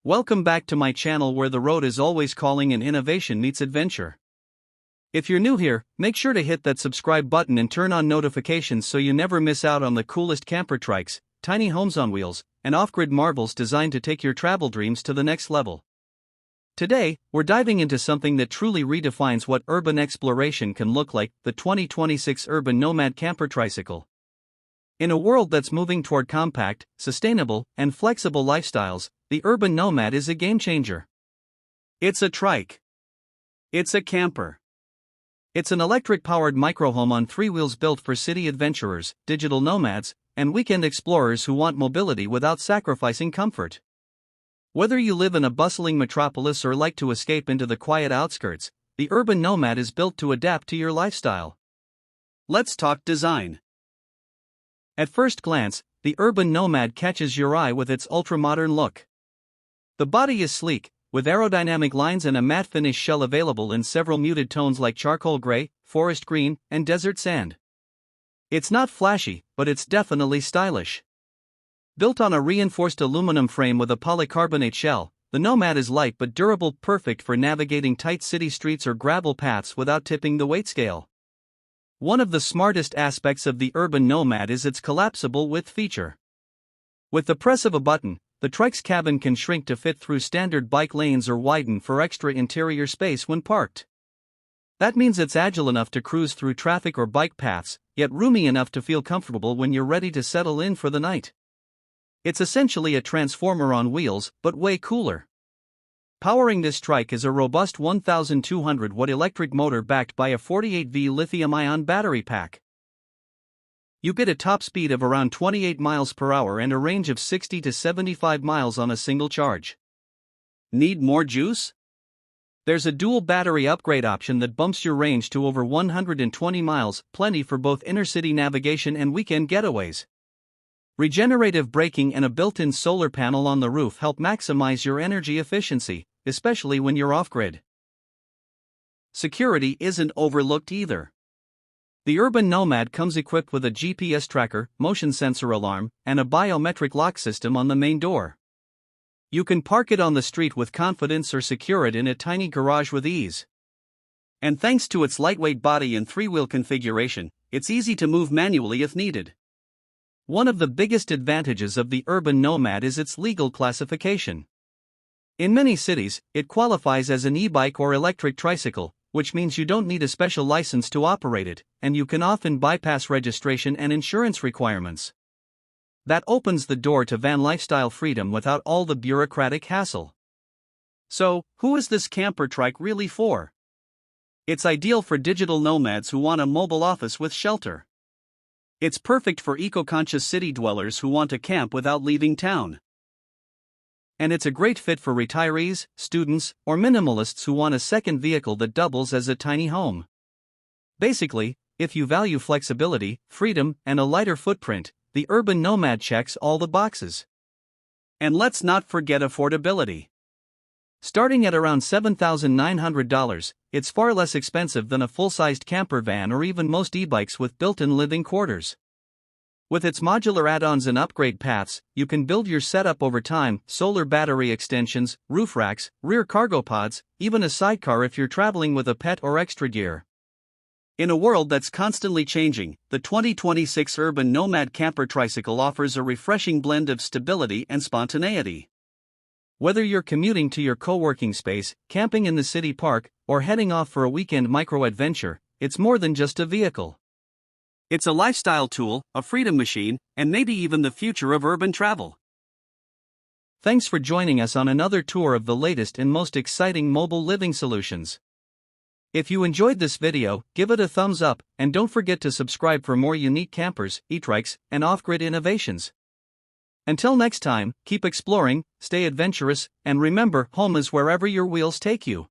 Welcome back to my channel where the road is always calling and innovation meets adventure. If you're new here, make sure to hit that subscribe button and turn on notifications so you never miss out on the coolest camper trikes, tiny homes on wheels, and off-grid marvels designed to take your travel dreams to the next level. Today, we're diving into something that truly redefines what urban exploration can look like, the 2026 Urban Nomad camper tricycle. In a world that's moving toward compact, sustainable, and flexible lifestyles, the Urban Nomad is a game-changer. It's a trike. It's a camper. It's an electric-powered microhome on three wheels built for city adventurers, digital nomads, and weekend explorers who want mobility without sacrificing comfort. Whether you live in a bustling metropolis or like to escape into the quiet outskirts, the Urban Nomad is built to adapt to your lifestyle. Let's talk design. At first glance, the Urban Nomad catches your eye with its ultra-modern look. The body is sleek, with aerodynamic lines and a matte finish shell available in several muted tones like charcoal gray, forest green, and desert sand. It's not flashy, but it's definitely stylish. Built on a reinforced aluminum frame with a polycarbonate shell, the Nomad is light but durable, perfect for navigating tight city streets or gravel paths without tipping the weight scale. One of the smartest aspects of the Urban Nomad is its collapsible width feature. With the press of a button, the trike's cabin can shrink to fit through standard bike lanes or widen for extra interior space when parked. That means it's agile enough to cruise through traffic or bike paths, yet roomy enough to feel comfortable when you're ready to settle in for the night. It's essentially a transformer on wheels, but way cooler. Powering this trike is a robust 1,200-watt electric motor backed by a 48V lithium-ion battery pack. You get a top speed of around 28 miles per hour and a range of 60 to 75 miles on a single charge. Need more juice? There's a dual battery upgrade option that bumps your range to over 120 miles, plenty for both inner-city navigation and weekend getaways. Regenerative braking and a built-in solar panel on the roof help maximize your energy efficiency, especially when you're off-grid. Security isn't overlooked either. The Urban Nomad comes equipped with a GPS tracker, motion sensor alarm, and a biometric lock system on the main door. You can park it on the street with confidence or secure it in a tiny garage with ease. And thanks to its lightweight body and three-wheel configuration, it's easy to move manually if needed. One of the biggest advantages of the Urban Nomad is its legal classification. In many cities, it qualifies as an e-bike or electric tricycle, which means you don't need a special license to operate it, and you can often bypass registration and insurance requirements. That opens the door to van lifestyle freedom without all the bureaucratic hassle. So, who is this camper trike really for? It's ideal for digital nomads who want a mobile office with shelter. It's perfect for eco-conscious city dwellers who want to camp without leaving town. And it's a great fit for retirees, students, or minimalists who want a second vehicle that doubles as a tiny home. Basically, if you value flexibility, freedom, and a lighter footprint, the Urban Nomad checks all the boxes. And let's not forget affordability. Starting at around $7,900, it's far less expensive than a full-sized camper van or even most e-bikes with built-in living quarters. With its modular add-ons and upgrade paths, you can build your setup over time: solar battery extensions, roof racks, rear cargo pods, even a sidecar if you're traveling with a pet or extra gear. In a world that's constantly changing, the 2026 Urban Nomad camper tricycle offers a refreshing blend of stability and spontaneity. Whether you're commuting to your co-working space, camping in the city park, or heading off for a weekend micro-adventure, it's more than just a vehicle. It's a lifestyle tool, a freedom machine, and maybe even the future of urban travel. Thanks for joining us on another tour of the latest and most exciting mobile living solutions. If you enjoyed this video, give it a thumbs up, and don't forget to subscribe for more unique campers, e-trikes, and off-grid innovations. Until next time, keep exploring, stay adventurous, and remember, home is wherever your wheels take you.